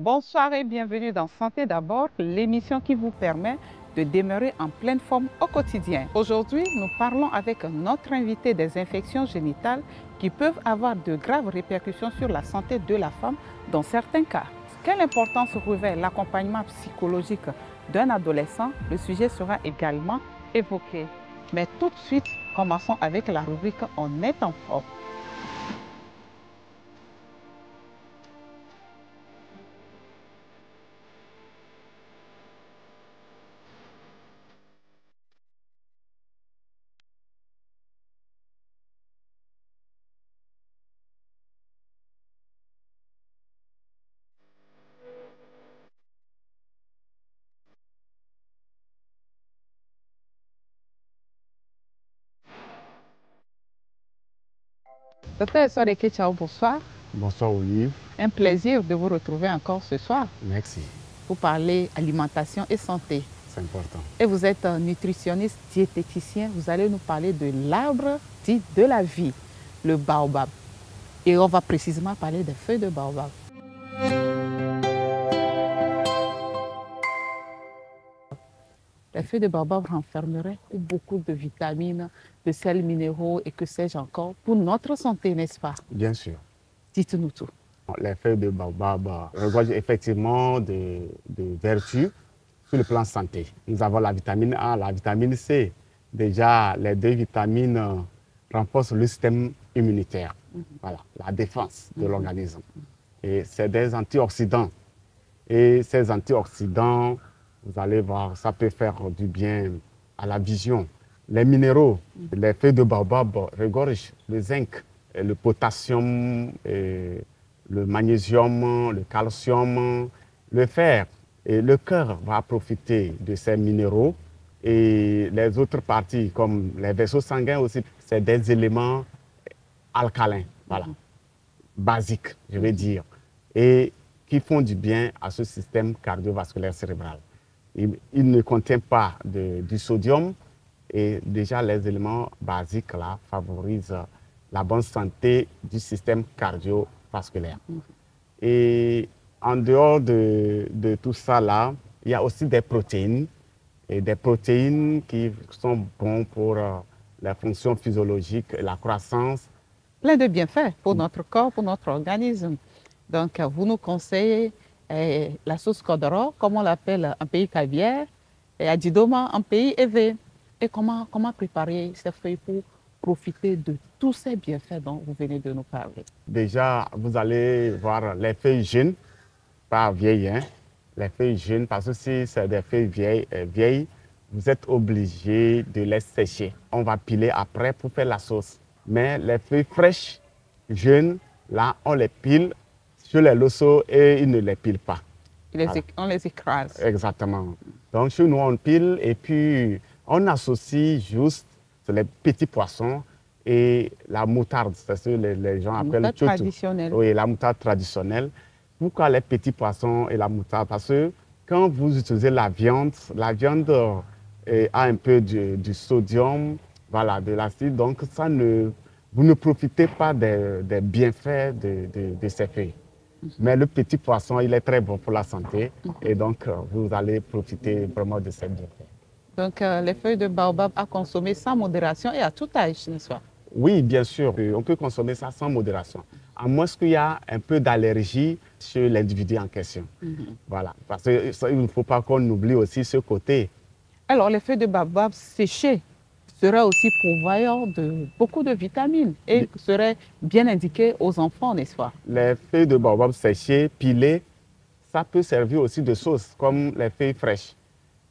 Bonsoir et bienvenue dans Santé d'abord, l'émission qui vous permet de demeurer en pleine forme au quotidien. Aujourd'hui, nous parlons avec notre invité des infections génitales qui peuvent avoir de graves répercussions sur la santé de la femme dans certains cas. Quelle importance revêt l'accompagnement psychologique d'un adolescent? Le sujet sera également évoqué. Mais tout de suite, commençons avec la rubrique On est en forme. Docteur Soreke, ciao, bonsoir. Bonsoir Olive. Un plaisir de vous retrouver encore ce soir Merci. pour parler alimentation et santé. C'est important. Et vous êtes un nutritionniste diététicien. Vous allez nous parler de l'arbre dit de la vie, le baobab. Et on va précisément parler des feuilles de baobab. Les feuilles de baobab renfermeraient beaucoup de vitamines, de sels minéraux et que sais-je encore pour notre santé, n'est-ce pas? Bien sûr. Dites-nous tout. Les feuilles de baobab regorgent effectivement de vertus sur le plan santé. Nous avons la vitamine A, la vitamine C. Déjà, les deux vitamines renforcent le système immunitaire, voilà, la défense de l'organisme. Et c'est des antioxydants. Et ces antioxydants, vous allez voir, ça peut faire du bien à la vision. Les minéraux, les feuilles de baobab regorgent le zinc, et le potassium, et le magnésium, le calcium, le fer. Et le cœur va profiter de ces minéraux. Et les autres parties, comme les vaisseaux sanguins aussi, c'est des éléments alcalins, voilà, basiques, je vais dire, et qui font du bien à ce système cardiovasculaire cérébral. Il ne contient pas du sodium et déjà les éléments basiques là favorisent la bonne santé du système cardiovasculaire. Et en dehors de tout ça là, il y a aussi des protéines et des protéines qui sont bons pour la fonction physiologique et la croissance. Plein de bienfaits pour notre corps, pour notre organisme. Donc, vous nous conseillez la sauce Kodoro, comme on l'appelle en pays caviar, et Adidoma en pays élevé. Et comment préparer ces feuilles pour profiter de tous ces bienfaits dont vous venez de nous parler? Déjà, vous allez voir les feuilles jeunes, pas vieilles, hein? Les feuilles jeunes, parce que si c'est des feuilles vieilles, vous êtes obligé de les sécher. On va piler après pour faire la sauce. Mais les feuilles fraîches, jeunes, là, on les pile sur les lossos et ils ne les pilent pas. Voilà. On les écrase. Exactement. Donc, chez nous, on pile et puis on associe juste les petits poissons et la moutarde. C'est ce que les gens appellent la moutarde traditionnelle. Oui, la moutarde traditionnelle. Pourquoi les petits poissons et la moutarde? Parce que quand vous utilisez la viande a un peu du sodium, voilà, de l'acide. Donc, vous ne profitez pas des bienfaits de ces feuilles. Mais le petit poisson, il est très bon pour la santé et donc vous allez profiter vraiment de ces bienfaits. Donc les feuilles de baobab à consommer sans modération et à tout âge, n'est-ce pas? Oui, bien sûr, on peut consommer ça sans modération, à moins qu'il y a un peu d'allergie chez l'individu en question. Voilà, parce qu'il ne faut pas qu'on oublie aussi ce côté. Alors les feuilles de baobab séchées serait aussi pourvoyeur de beaucoup de vitamines et serait bien indiqué aux enfants, n'est-ce pas? Les feuilles de baobab séchées, pilées, ça peut servir aussi de sauce, comme les feuilles fraîches.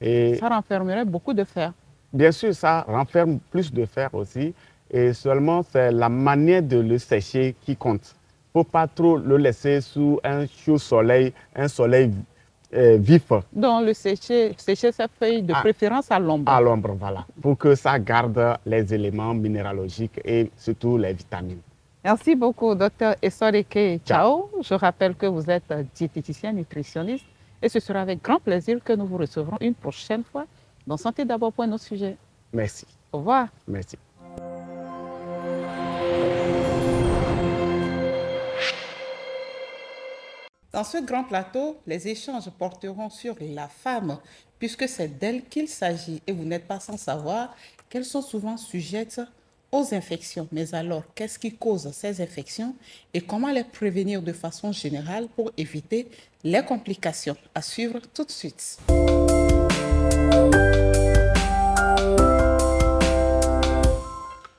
Et ça renfermerait beaucoup de fer. Bien sûr, ça renferme plus de fer aussi. Et seulement, c'est la manière de le sécher qui compte. Il ne faut pas trop le laisser sous un chaud soleil, un soleil vif. Donc, sécher ces feuilles de préférence à l'ombre. À l'ombre, voilà. Pour que ça garde les éléments minéralogiques et surtout les vitamines. Merci beaucoup, Dr Esoreke Ciao. Je rappelle que vous êtes diététicien nutritionniste et ce sera avec grand plaisir que nous vous recevrons une prochaine fois dans Santé d'abord pour un autre sujet. Merci. Au revoir. Merci. Dans ce grand plateau, les échanges porteront sur la femme, puisque c'est d'elle qu'il s'agit et vous n'êtes pas sans savoir qu'elles sont souvent sujettes aux infections. Mais alors, qu'est-ce qui cause ces infections et comment les prévenir de façon générale pour éviter les complications? À suivre tout de suite.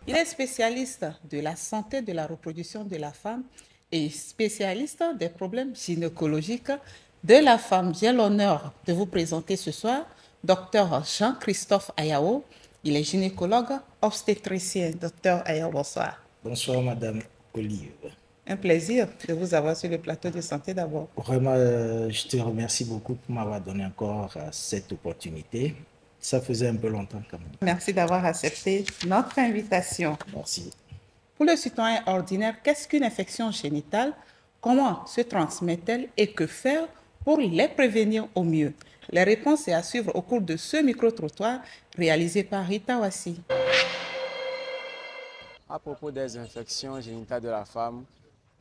Il est spécialiste de la santé de la reproduction de la femme et spécialiste des problèmes gynécologiques de la femme. J'ai l'honneur de vous présenter ce soir Dr Jean-Christophe Ayao. Il est gynécologue obstétricien. Docteur Ayao, bonsoir. Bonsoir, Madame Olive. Un plaisir de vous avoir sur le plateau de santé d'abord. Vraiment, je te remercie beaucoup pour m'avoir donné encore cette opportunité. Ça faisait un peu longtemps quand même. Merci d'avoir accepté notre invitation. Merci. Pour le citoyen ordinaire, qu'est-ce qu'une infection génitale? Comment se transmet-elle et que faire pour les prévenir au mieux? Les réponses sont à suivre au cours de ce micro-trottoir réalisé par Rita Wassi. À propos des infections génitales de la femme,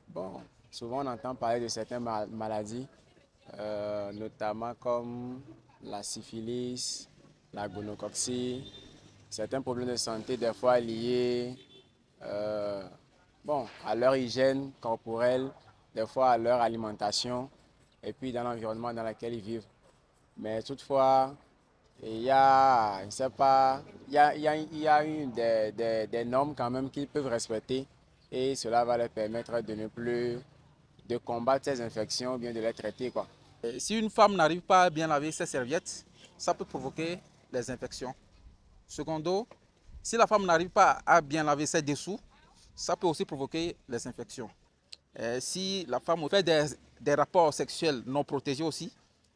bon, souvent on entend parler de certaines maladies, notamment comme la syphilis, la gonococcie, certains problèmes de santé des fois liés à leur hygiène corporelle, des fois à leur alimentation et puis dans l'environnement dans lequel ils vivent. Mais toutefois, il y a, je ne sais pas, il y a des normes quand même qu'ils peuvent respecter et cela va leur permettre de ne plus de combattre ces infections ou bien de les traiter, quoi. Si une femme n'arrive pas à bien laver ses serviettes, ça peut provoquer les infections. Secondo, si la femme n'arrive pas à bien laver ses dessous, ça peut aussi provoquer les infections. Si la femme fait des rapports sexuels non protégés aussi,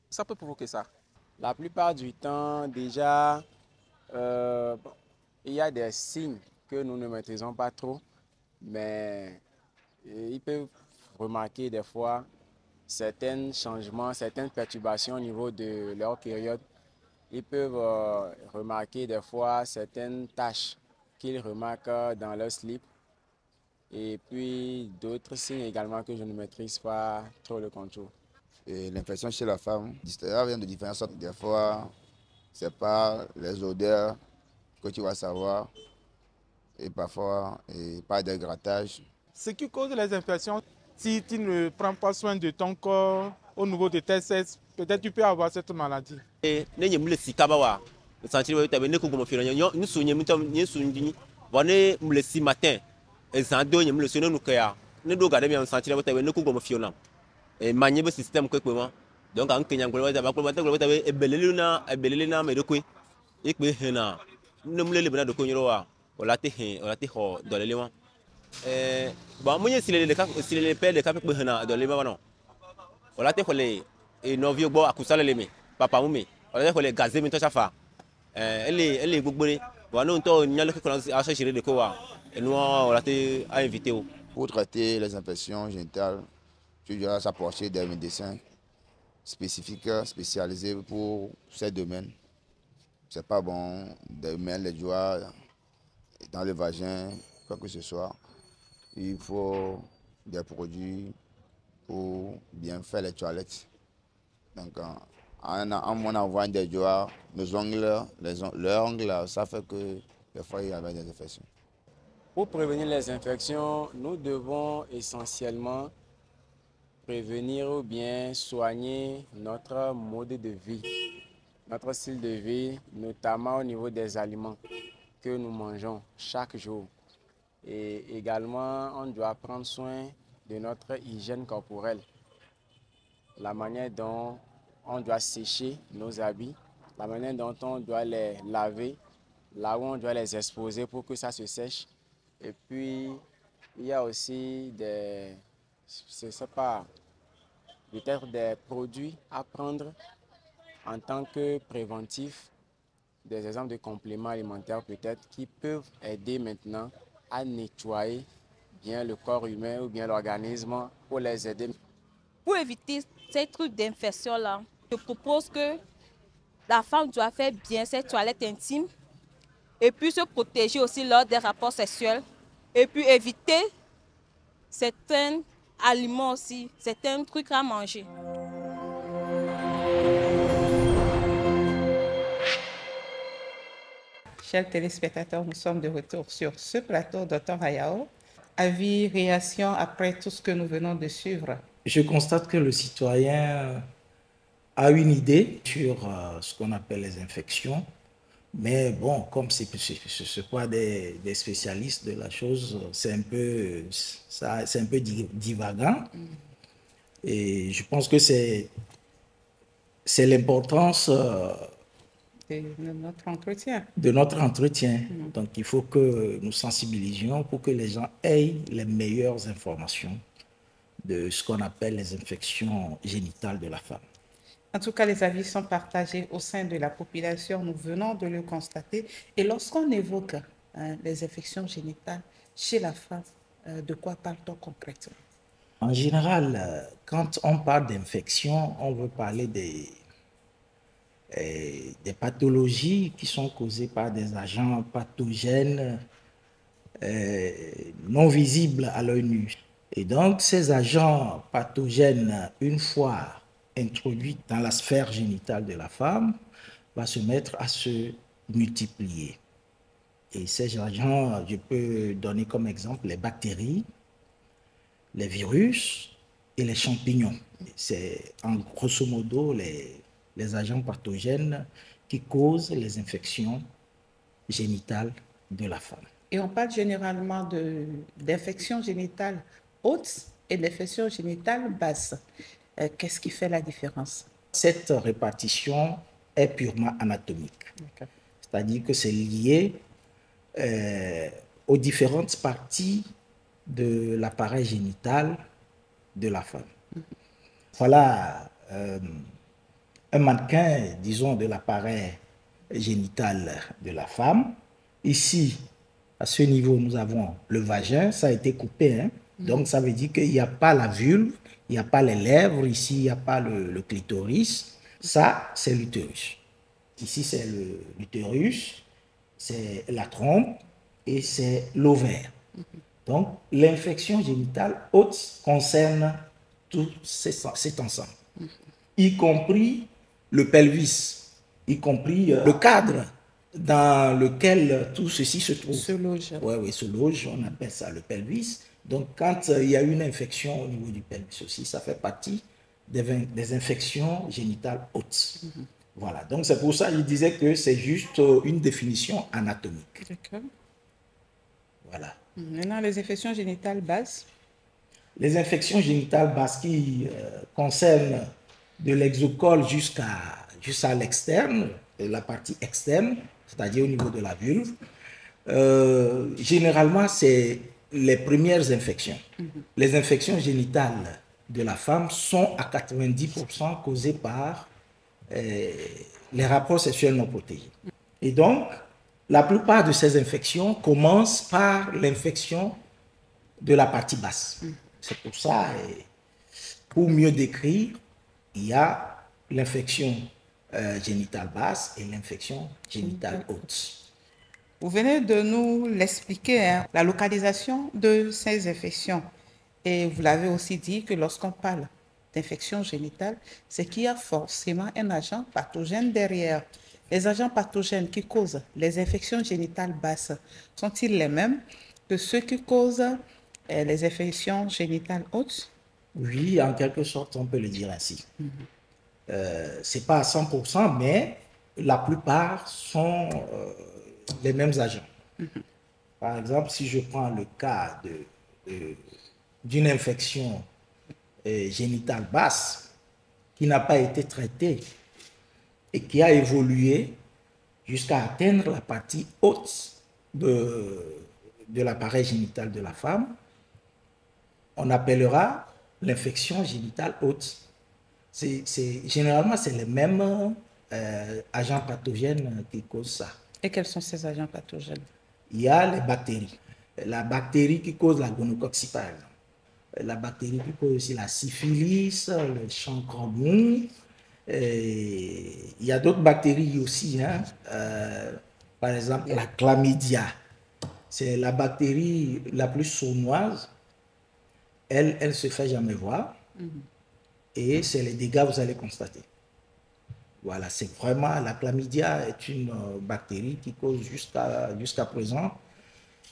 ça peut provoquer ça. La plupart du temps, déjà, il y a des signes que nous ne maîtrisons pas trop, mais ils peuvent remarquer des fois certains changements, certaines perturbations au niveau de leur période. Ils peuvent remarquer des fois certaines taches qu'ils remarquent dans leur slip. Et puis d'autres signes également que je ne maîtrise pas trop le contour. L'infection chez la femme, ça vient de différentes sortes. Des fois, c'est pas les odeurs que tu vas savoir. Et parfois, pas des grattages. Ce qui cause les infections, si tu ne prends pas soin de ton corps au niveau de tes selles, peut-être tu peux avoir cette maladie. Système donc en Kenya pour traiter les infections génitales, tu dois s'approcher des médecins spécifiques, spécialisés pour ces domaines. C'est pas bon de mettre les doigts dans le vagin, quoi que ce soit. Il faut des produits pour bien faire les toilettes. Donc, en envoyant des doigts, les ongles, ça fait que des fois il y avait des infections. Pour prévenir les infections, nous devons essentiellement prévenir ou bien soigner notre mode de vie, notre style de vie, notamment au niveau des aliments que nous mangeons chaque jour. Et également, on doit prendre soin de notre hygiène corporelle, la manière dont on doit sécher nos habits, la manière dont on doit les laver, là où on doit les exposer pour que ça se sèche. Et puis, il y a aussi peut-être des produits à prendre en tant que préventif, des exemples de compléments alimentaires peut-être qui peuvent aider maintenant à nettoyer bien le corps humain ou bien l'organisme pour les aider. Pour éviter ces trucs d'infection-là, je propose que la femme doit faire bien ses toilettes intimes et puis se protéger aussi lors des rapports sexuels et puis éviter certaines aliments aussi, certains trucs à manger. Chers téléspectateurs, nous sommes de retour sur ce plateau, Dr Ayao. Avis, réaction après tout ce que nous venons de suivre? Je constate que le citoyen a une idée sur ce qu'on appelle les infections. Mais bon, comme ce ne sont pas des spécialistes de la chose, c'est un peu divagant. Et je pense que c'est l'importance de notre entretien. Donc, il faut que nous sensibilisions pour que les gens aient les meilleures informations de ce qu'on appelle les infections génitales de la femme. En tout cas, les avis sont partagés au sein de la population, nous venons de le constater. Et lorsqu'on évoque les infections génitales chez la femme, de quoi parle-t-on concrètement? En général, quand on parle d'infection, on veut parler des pathologies qui sont causées par des agents pathogènes non visibles à l'œil nu. Et donc, ces agents pathogènes, une fois introduits dans la sphère génitale de la femme, va se mettre à se multiplier. Et ces agents, je peux donner comme exemple les bactéries, les virus et les champignons. C'est en grosso modo les agents pathogènes qui causent les infections génitales de la femme. Et on parle généralement d'infections génitales hautes et d'infections génitales basses. Qu'est-ce qui fait la différence? Cette répartition est purement anatomique. C'est-à-dire que c'est lié aux différentes parties de l'appareil génital de la femme. Voilà un mannequin, disons, de l'appareil génital de la femme. Ici, à ce niveau, nous avons le vagin, ça a été coupé, hein? Donc ça veut dire qu'il n'y a pas la vulve, il n'y a pas les lèvres, ici il n'y a pas le clitoris, ça c'est l'utérus. Ici c'est l'utérus, c'est la trompe et c'est l'ovaire. Donc l'infection génitale haute concerne tout cet ensemble, y compris le pelvis, y compris le cadre dans lequel tout ceci se trouve. Se loge. Oui, se loge, on appelle ça le pelvis. Donc, quand il y a une infection au niveau du pelvis aussi, ça fait partie des infections génitales hautes. Voilà, donc c'est pour ça que je disais que c'est juste une définition anatomique. D'accord. Voilà. Maintenant, les infections génitales basses. Les infections génitales basses qui concernent de l'exocole jusqu'à l'externe, la partie externe, c'est-à-dire au niveau de la vulve, généralement, c'est les premières infections. Les infections génitales de la femme sont à 90% causées par les rapports sexuels non protégés. Et donc, la plupart de ces infections commencent par l'infection de la partie basse. C'est pour ça, pour mieux décrire, il y a l'infection génitale basse et l'infection génitale haute. Vous venez de nous l'expliquer, hein, la localisation de ces infections. Et vous l'avez aussi dit que lorsqu'on parle d'infection génitale, c'est qu'il y a forcément un agent pathogène derrière. Les agents pathogènes qui causent les infections génitales basses sont-ils les mêmes que ceux qui causent les infections génitales hautes? Oui, en quelque sorte, on peut le dire ainsi. Ce n'est pas à 100%, mais la plupart sont les mêmes agents. Par exemple, si je prends le cas d'une infection génitale basse qui n'a pas été traitée et qui a évolué jusqu'à atteindre la partie haute de l'appareil génital de la femme, on appellera l'infection génitale haute. Généralement, c'est les mêmes agents pathogènes qui causent ça. Et quels sont ces agents pathogènes? Il y a les bactéries. La bactérie qui cause la gonococcie, par exemple. La bactérie qui cause aussi la syphilis, le chancre mou. Il y a d'autres bactéries aussi, hein. Par exemple, la chlamydia. C'est la bactérie la plus sournoise elle ne se fait jamais voir. Et c'est les dégâts que vous allez constater. Voilà, c'est vraiment, la chlamydia est une bactérie qui cause jusqu'à présent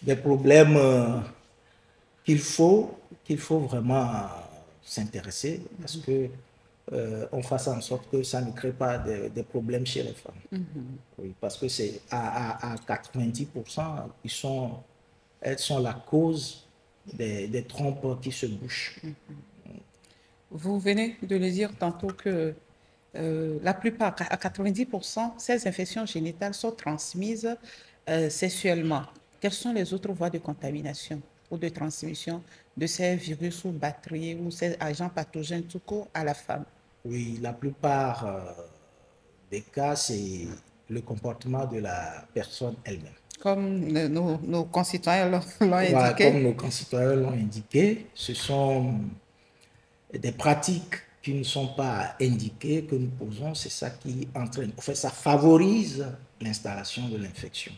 des problèmes qu'il faut vraiment s'intéresser parce que on fasse en sorte que ça ne crée pas des problèmes chez les femmes. Oui, parce que c'est à 90%, elles sont la cause des trompes qui se bouchent. Vous venez de le dire tantôt que la plupart, à 90%, ces infections génitales sont transmises sexuellement. Quelles sont les autres voies de contamination ou de transmission de ces virus ou bactéries ou ces agents pathogènes tout court à la femme? Oui, la plupart des cas, c'est le comportement de la personne elle-même. Comme nos concitoyens l'ont Voilà, indiqué. comme nos concitoyens l'ont indiqué, ce sont des pratiques qui ne sont pas indiquées, que nous posons, c'est ça qui entraîne. En fait, ça favorise l'installation de l'infection.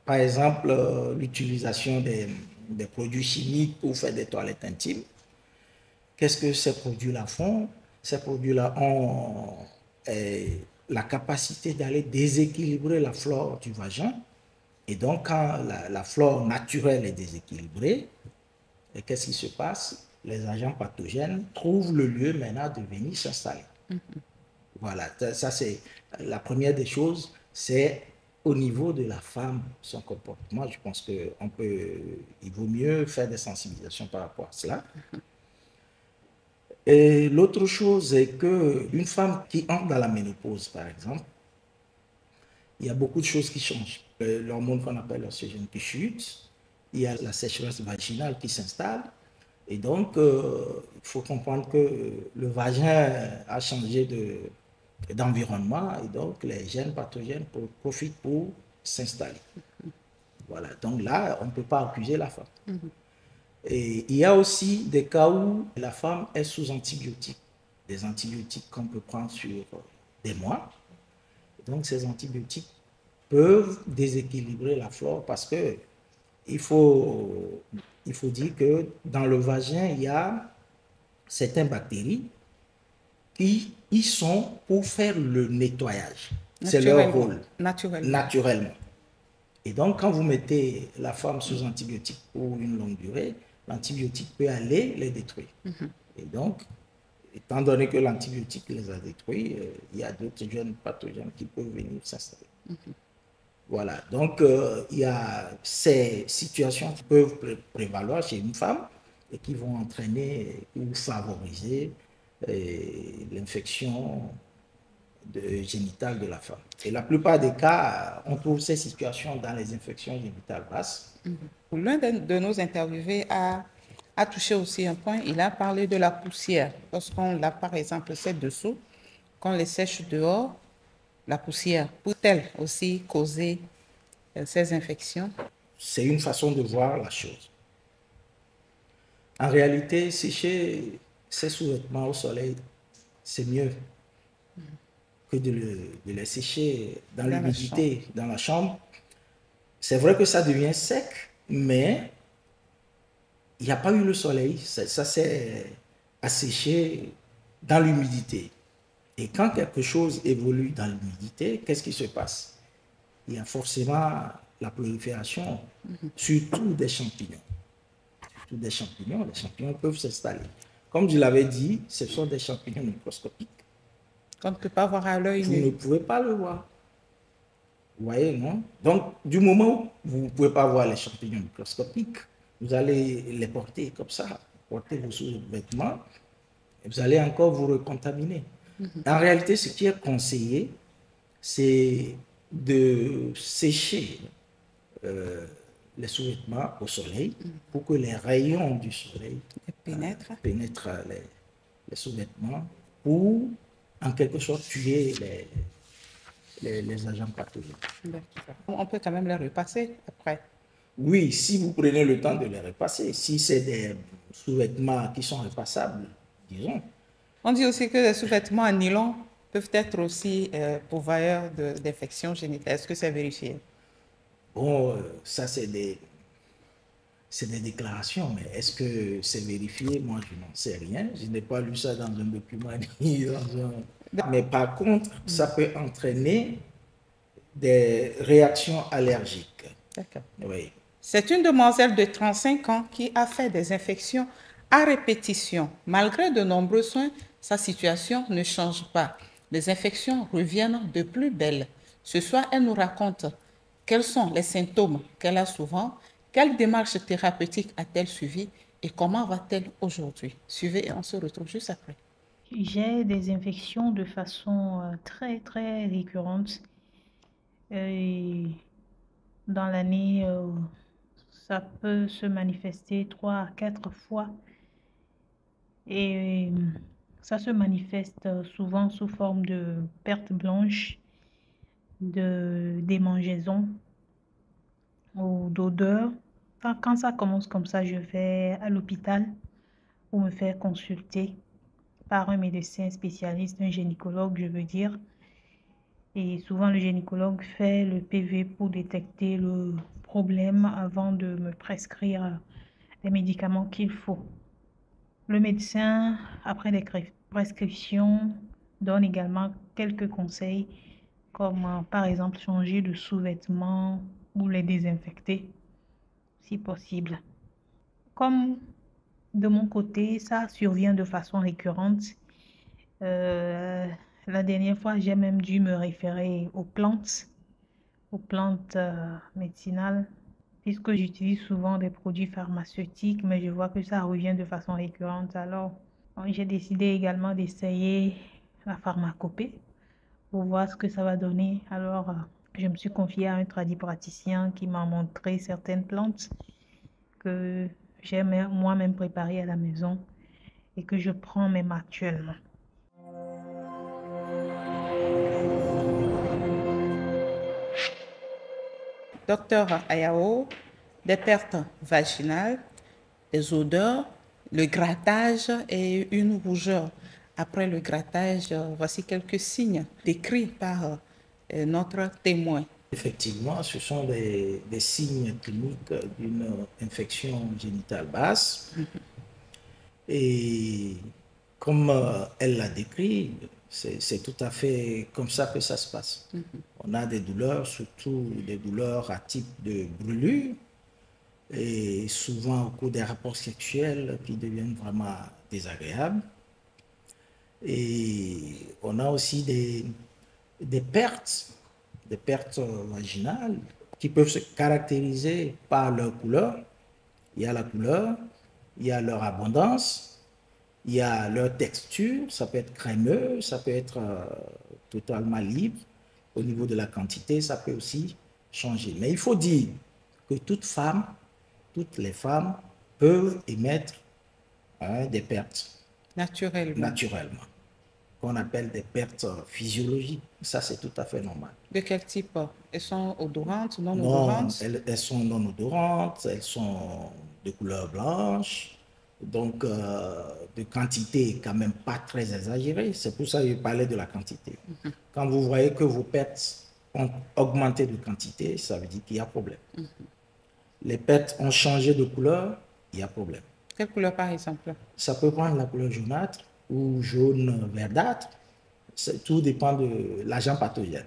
Par exemple, l'utilisation des produits chimiques pour faire des toilettes intimes. Qu'est-ce que ces produits-là font? Ces produits-là ont la capacité d'aller déséquilibrer la flore du vagin. Et donc, quand la flore naturelle est déséquilibrée, qu'est-ce qui se passe? Les agents pathogènes trouvent le lieu maintenant de venir s'installer. Voilà, ça c'est la première des choses, c'est au niveau de la femme, son comportement. Je pense qu'il vaut mieux faire des sensibilisations par rapport à cela. Et l'autre chose est qu'une femme qui entre dans la ménopause, par exemple, il y a beaucoup de choses qui changent. L'hormone qu'on appelle l'œstrogène qui chute, il y a la sécheresse vaginale qui s'installe. Et donc, il faut comprendre que le vagin a changé d'environnement et donc les gènes pathogènes profitent pour s'installer. Voilà, donc là, on ne peut pas accuser la femme. Et il y a aussi des cas où la femme est sous antibiotiques, des antibiotiques qu'on peut prendre sur des mois. Donc, ces antibiotiques peuvent déséquilibrer la flore parce que il faut dire que dans le vagin, il y a certaines bactéries qui y sont pour faire le nettoyage. C'est leur rôle. Naturellement. Et donc, quand vous mettez la femme sous antibiotique pour une longue durée, l'antibiotique peut aller les détruire. Et donc, étant donné que l'antibiotique les a détruits, il y a d'autres gènes pathogènes qui peuvent venir s'installer. Voilà, donc il y a ces situations qui peuvent prévaloir chez une femme et qui vont entraîner ou favoriser l'infection génitale de la femme. Et la plupart des cas, on trouve ces situations dans les infections génitales basses. L'un de nos interviewés a touché aussi un point, il a parlé de la poussière. Lorsqu'on l'a par exemple sèche dessous, qu'on les sèche dehors, la poussière peut-elle aussi causer ces infections? C'est une façon de voir la chose. En réalité, sécher ces sous-vêtements au soleil, c'est mieux que de les sécher dans l'humidité, dans la chambre. C'est vrai que ça devient sec, mais il n'y a pas eu le soleil. Ça s'est asséché dans l'humidité. Et quand quelque chose évolue dans l'humidité, qu'est-ce qui se passe? Il y a forcément la prolifération, surtout des champignons. Surtout des champignons, les champignons peuvent s'installer. Comme je l'avais dit, ce sont des champignons microscopiques. Qu'on ne peut pas voir à l'œil nu. Vous ne pouvez pas le voir. Vous voyez, non? Donc, du moment où vous ne pouvez pas voir les champignons microscopiques, vous allez les porter comme ça, porter vos sous-vêtements, et vous allez encore vous recontaminer. En réalité, ce qui est conseillé, c'est de sécher les sous-vêtements au soleil pour que les rayons du soleil pénètrent les sous-vêtements pour, en quelque sorte, tuer les agents pathogènes. On peut quand même les repasser après. Oui, si vous prenez le temps de les repasser. Si c'est des sous-vêtements qui sont repassables, disons. On dit aussi que les sous-vêtements en nylon peuvent être aussi pourvoyeurs d'infections génitales. Est-ce que c'est vérifié? Bon, ça c'est c'est des déclarations, mais est-ce que c'est vérifié? Moi, je n'en sais rien. Je n'ai pas lu ça dans un document ni dans un... Mais par contre, ça peut entraîner des réactions allergiques. D'accord. Oui. C'est une demoiselle de 35 ans qui a fait des infections à répétition. Malgré de nombreux soins, sa situation ne change pas. Les infections reviennent de plus belle. Ce soir, elle nous raconte quels sont les symptômes qu'elle a souvent, quelle démarche thérapeutique a-t-elle suivi et comment va-t-elle aujourd'hui. Suivez et on se retrouve juste après. J'ai des infections de façon très, très récurrente. Dans l'année, ça peut se manifester 3 à 4 fois. Et ça se manifeste souvent sous forme de perte blanche, de démangeaison ou d'odeur. Quand ça commence comme ça, je vais à l'hôpital pour me faire consulter par un médecin spécialiste, un gynécologue, je veux dire. Et souvent, le gynécologue fait le PV pour détecter le problème avant de me prescrire les médicaments qu'il faut. Le médecin, après les prescriptions, donne également quelques conseils, comme par exemple changer de sous-vêtements ou les désinfecter, si possible. Comme de mon côté, ça survient de façon récurrente. La dernière fois, j'ai même dû me référer aux plantes médicinales, puisque j'utilise souvent des produits pharmaceutiques, mais je vois que ça revient de façon récurrente. Alors, j'ai décidé également d'essayer la pharmacopée pour voir ce que ça va donner. Alors, je me suis confiée à un tradipraticien qui m'a montré certaines plantes que j'ai moi-même préparées à la maison et que je prends même actuellement. Docteur Ayao, des pertes vaginales, des odeurs, le grattage et une rougeur. Après le grattage, voici quelques signes décrits par notre témoin. Effectivement, ce sont des signes cliniques d'une infection génitale basse. Et comme elle l'a décrit, c'est tout à fait comme ça que ça se passe. On a des douleurs, surtout des douleurs à type de brûlure, et souvent au cours des rapports sexuels qui deviennent vraiment désagréables. Et on a aussi des pertes vaginales qui peuvent se caractériser par leur couleur. Il y a la couleur, il y a leur abondance, il y a leur texture, ça peut être crémeux, ça peut être totalement libre. Au niveau de la quantité, ça peut aussi changer. Mais il faut dire que toutes les femmes peuvent émettre des pertes naturellement, qu'on appelle des pertes physiologiques. Ça, c'est tout à fait normal. De quel type? Elles sont odorantes, non odorantes? Non, elles sont non odorantes, elles sont de couleur blanche, donc de quantité quand même pas très exagérée. C'est pour ça que je parlais de la quantité. Quand vous voyez que vos pertes ont augmenté de quantité, ça veut dire qu'il y a problème. Les pertes ont changé de couleur, il y a problème. Quelle couleur par exemple? Ça peut prendre la couleur jaunâtre ou jaune verdâtre. Tout dépend de l'agent pathogène.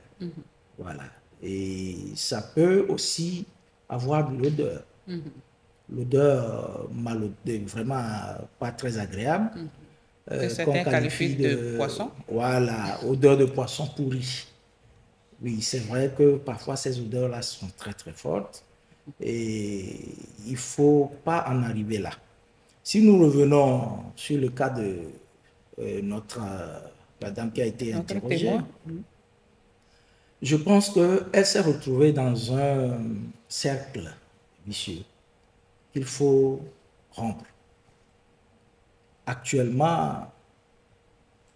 Voilà. Et ça peut aussi avoir de l'odeur. L'odeur vraiment pas très agréable. Que certains qualifient de poisson. Voilà, odeur de poisson pourri. Oui, c'est vrai que parfois ces odeurs-là sont très très fortes et il ne faut pas en arriver là. Si nous revenons sur le cas de la dame qui a été interrogée, je pense qu'elle s'est retrouvée dans un cercle vicieux qu'il faut rompre. Actuellement,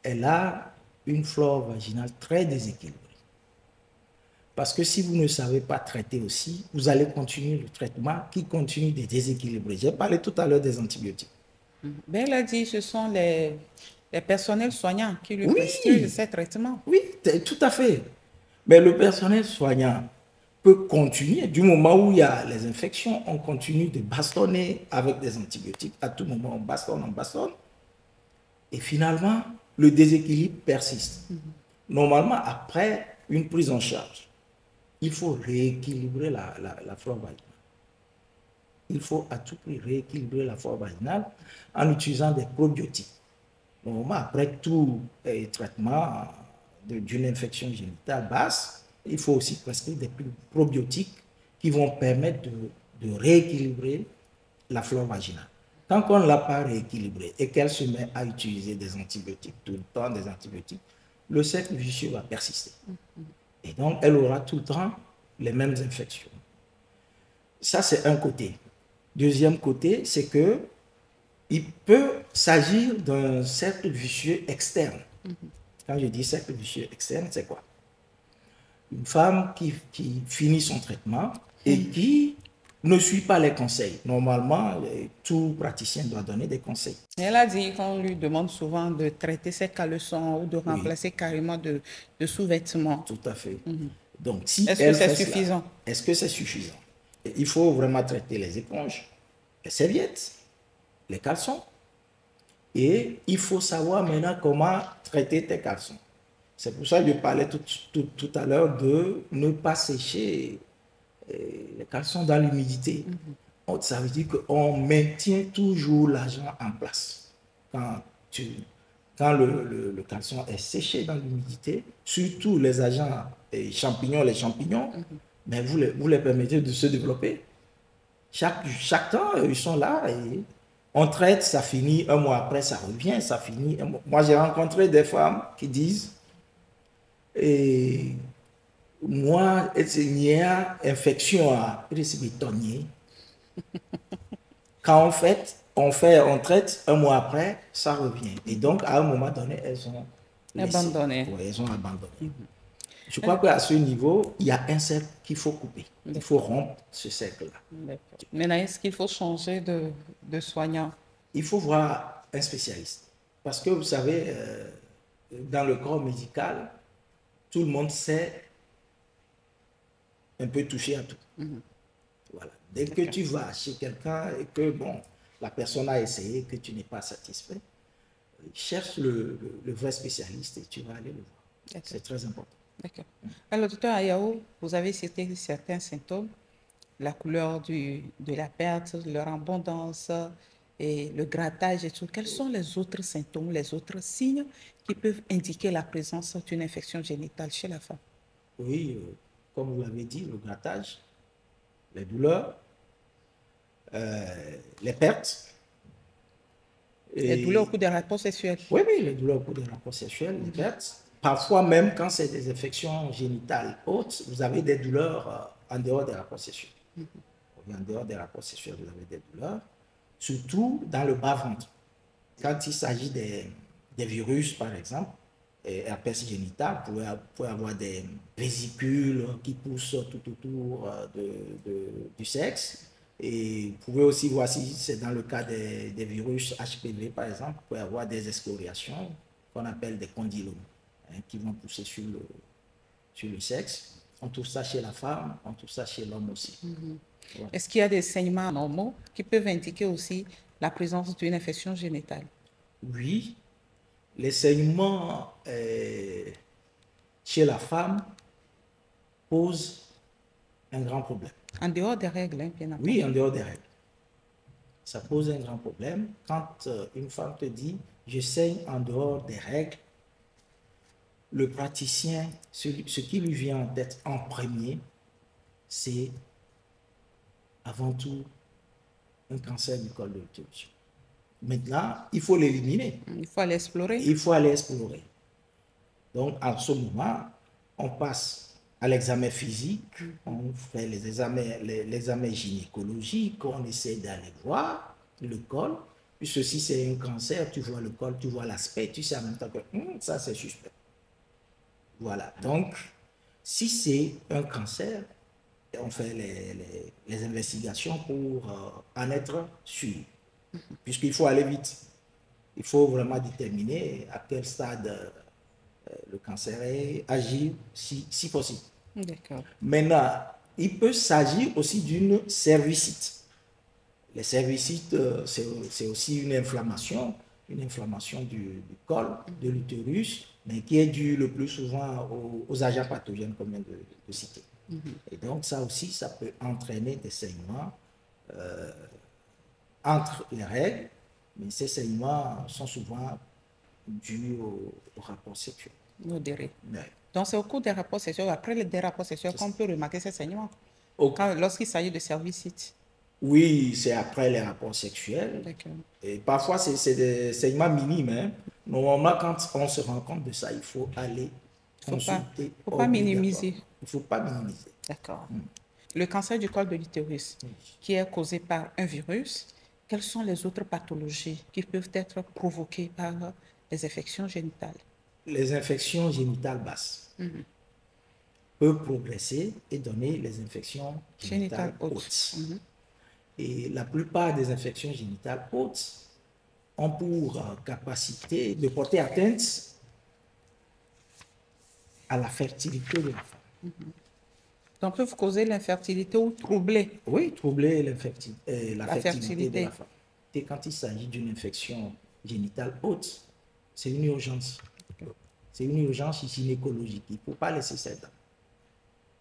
elle a une flore vaginale très déséquilibrée. Parce que si vous ne savez pas traiter aussi, vous allez continuer le traitement qui continue de déséquilibrer. J'ai parlé tout à l'heure des antibiotiques. Ben, elle a dit que ce sont les personnels soignants qui lui prescrivent ces traitements. Oui, tout à fait. Mais le personnel soignant peut continuer. Du moment où il y a les infections, on continue de bastonner avec des antibiotiques. À tout moment, on bastonne. Et finalement, le déséquilibre persiste. Normalement, après une prise en charge, il faut rééquilibrer la flore vaginale. Il faut à tout prix rééquilibrer la flore vaginale en utilisant des probiotiques. Normalement, après tout traitement d'une infection génitale basse, il faut aussi prescrire des probiotiques qui vont permettre de rééquilibrer la flore vaginale. Tant qu'on ne l'a pas rééquilibrée et qu'elle se met à utiliser des antibiotiques tout le temps, le cercle vicieux va persister. Et donc, elle aura tout le temps les mêmes infections. Ça, c'est un côté. Deuxième côté, c'est que il peut s'agir d'un cercle vicieux externe. Quand je dis cercle vicieux externe, c'est quoi? Une femme qui finit son traitement et qui ne suit pas les conseils. Normalement, tout praticien doit donner des conseils. Elle a dit qu'on lui demande souvent de traiter ses caleçons ou de remplacer carrément de sous-vêtements. Tout à fait. Donc, si est-ce que c'est suffisant? Est-ce que c'est suffisant? Il faut vraiment traiter les éponges, les serviettes, les caleçons. Et il faut savoir maintenant comment traiter tes caleçons. C'est pour ça que je parlais tout à l'heure de ne pas sécher les caleçons dans l'humidité. Ça veut dire qu'on maintient toujours l'agent en place. Quand le caleçon est séché dans l'humidité, surtout les agents les champignons, mais vous les permettez de se développer. Chaque temps, ils sont là et on traite, ça finit, un mois après, ça revient, ça finit. Moi, j'ai rencontré des femmes qui disent, et moi, il y a infection à précipitonnier. Quand on traite, un mois après, ça revient. Et donc, à un moment donné, elles ont abandonné. Oui, elles ont abandonné. Je crois qu'à ce niveau, il y a un cercle qu'il faut couper. Il faut rompre ce cercle-là. Maintenant, est-ce qu'il faut changer de soignant? Il faut voir un spécialiste. Parce que vous savez, dans le corps médical, tout le monde sait un peu toucher à tout. Voilà. Dès que tu vas chez quelqu'un et que la personne a essayé, que tu n'es pas satisfait, cherche le vrai spécialiste et tu vas aller le voir. C'est très important. D'accord. Alors, docteur Ayao, vous avez cité certains symptômes, la couleur de la perte, leur abondance et le grattage et tout. Quels sont les autres symptômes, les autres signes qui peuvent indiquer la présence d'une infection génitale chez la femme? Oui, comme vous l'avez dit, le grattage, les douleurs, les pertes. Les douleurs au cours des rapports sexuels. Oui, les douleurs au cours des rapports sexuels, les pertes. Parfois même, quand c'est des infections génitales hautes, vous avez des douleurs en dehors des rapports sexuels. En dehors des rapports sexuels, vous avez des douleurs, surtout dans le bas-ventre. Quand il s'agit des virus, par exemple, herpès génital, vous pouvez avoir des vésicules qui poussent tout autour du sexe. Et vous pouvez aussi voir, si c'est dans le cas des virus HPV, par exemple, vous pouvez avoir des excoriations qu'on appelle des condylomes, qui vont pousser sur le sexe. On trouve ça chez la femme, on trouve ça chez l'homme aussi. Voilà. Est-ce qu'il y a des saignements normaux qui peuvent indiquer aussi la présence d'une infection génitale? Oui, les saignements chez la femme posent un grand problème. En dehors des règles, bien entendu. Oui, en dehors des règles. Ça pose un grand problème. Quand une femme te dit « je saigne en dehors des règles », le praticien, ce qui lui vient en tête en premier, c'est avant tout un cancer du col de l'utérus. Maintenant, il faut l'éliminer. Il faut aller explorer. Il faut aller explorer. Donc, en ce moment, on passe à l'examen physique, on fait les examens gynécologiques, on essaie d'aller voir le col. Puis ceci, c'est un cancer, tu vois le col, tu vois l'aspect, tu sais en même temps que ça, c'est suspect. Voilà. Donc, si c'est un cancer, on fait les investigations pour en être sûr. Puisqu'il faut aller vite. Il faut vraiment déterminer à quel stade le cancer est, agir si possible. D'accord. Maintenant, il peut s'agir aussi d'une cervicite. Les cervicites, c'est aussi une inflammation du col, de l'utérus, mais qui est due le plus souvent aux agents pathogènes qu'on vient de citer. Et donc ça aussi, ça peut entraîner des saignements entre les règles, mais ces saignements sont souvent dus au rapport sexuel. Modéré. Ouais. Donc c'est au cours des rapports sexuels, après des rapports sexuels, qu'on peut remarquer ces saignements, lorsqu'il s'agit de cervicite. Oui, c'est après les rapports sexuels. Et parfois, c'est des saignements minimes. Hein. Normalement, quand on se rend compte de ça, il faut aller consulter. Il ne faut pas minimiser. Il ne faut pas minimiser. D'accord. Le cancer du col de l'utérus, qui est causé par un virus, quelles sont les autres pathologies qui peuvent être provoquées par les infections génitales? Les infections génitales basses peuvent progresser et donner les infections génitales hautes. Et la plupart des infections génitales hautes ont pour capacité de porter atteinte à la fertilité de la femme. Donc, peuvent causer l'infertilité ou troubler? Oui, troubler la fertilité de la femme. Et quand il s'agit d'une infection génitale haute, c'est une urgence. C'est une urgence gynécologique. Il ne faut pas laisser ça là.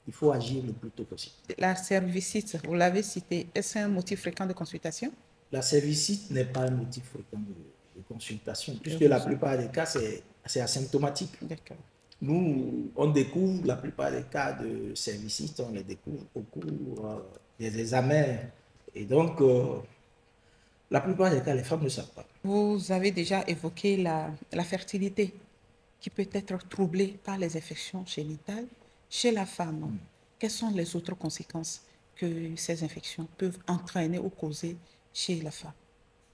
Il faut agir le plus tôt possible. La cervicite, vous l'avez cité, est-ce un motif fréquent de consultation? La cervicite n'est pas un motif fréquent de consultation, puisque la plupart des cas, c'est asymptomatique. Nous, on découvre la plupart des cas de cervicite, on les découvre au cours des examens. Et donc, la plupart des cas, les femmes ne savent pas. Vous avez déjà évoqué la fertilité qui peut être troublée par les infections génitales. Chez la femme, quelles sont les autres conséquences que ces infections peuvent entraîner ou causer chez la femme?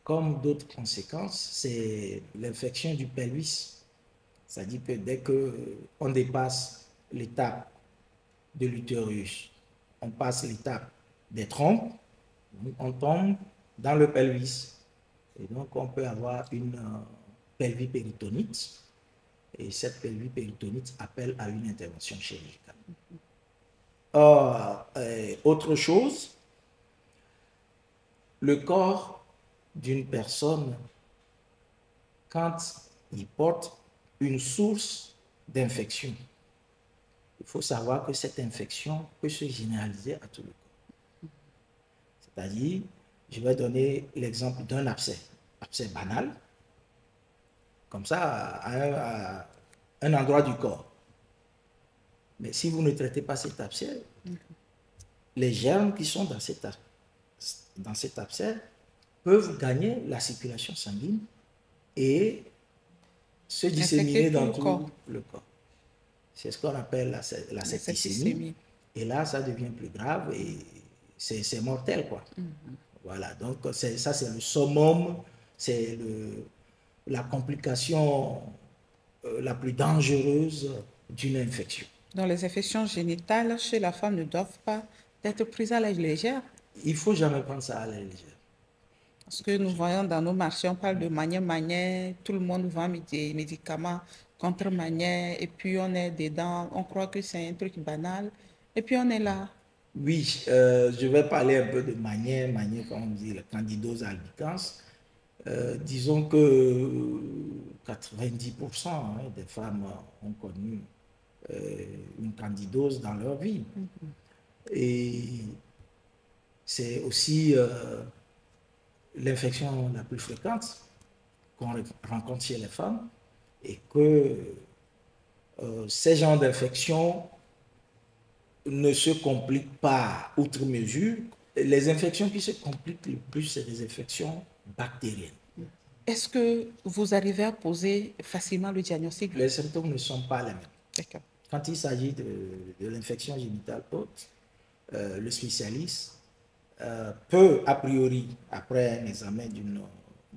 Comme d'autres conséquences, c'est l'infection du pelvis. C'est-à-dire que dès qu'on dépasse l'étape de l'utérus, on passe l'étape des trompes, on tombe dans le pelvis. Et donc, on peut avoir une pelvipéritonite. Et cette pelvipéritonite appelle à une intervention chirurgicale. Autre chose, le corps d'une personne, quand il porte une source d'infection, il faut savoir que cette infection peut se généraliser à tout le corps. C'est-à-dire, je vais donner l'exemple d'un abcès banal, comme ça, à un endroit du corps. Mais si vous ne traitez pas cet abcès, les germes qui sont dans cet abcès peuvent gagner la circulation sanguine et se disséminer dans tout le corps. C'est ce qu'on appelle la septicémie. Et là, ça devient plus grave et c'est mortel, quoi. Voilà, donc ça, c'est le summum, c'est la complication la plus dangereuse d'une infection. Donc les infections génitales chez la femme ne doivent pas être prises à la légère? Il ne faut jamais prendre ça à la légère. Parce que nous voyons dans nos marchés, on parle de mania, tout le monde vend des médicaments contre mania, et puis on est dedans, on croit que c'est un truc banal, et puis on est là. Oui, je vais parler un peu de mania, comme on dit, la candidose albicans. Disons que 90% des femmes ont connu une candidose dans leur vie. Et c'est aussi l'infection la plus fréquente qu'on rencontre chez les femmes et que ces genres d'infections ne se compliquent pas outre mesure. Les infections qui se compliquent le plus, c'est les infections bactériennes. Est-ce que vous arrivez à poser facilement le diagnostic? Les symptômes ne sont pas les mêmes. D'accord. Quand il s'agit de l'infection génitale haute, le spécialiste peut, a priori, après un examen d'une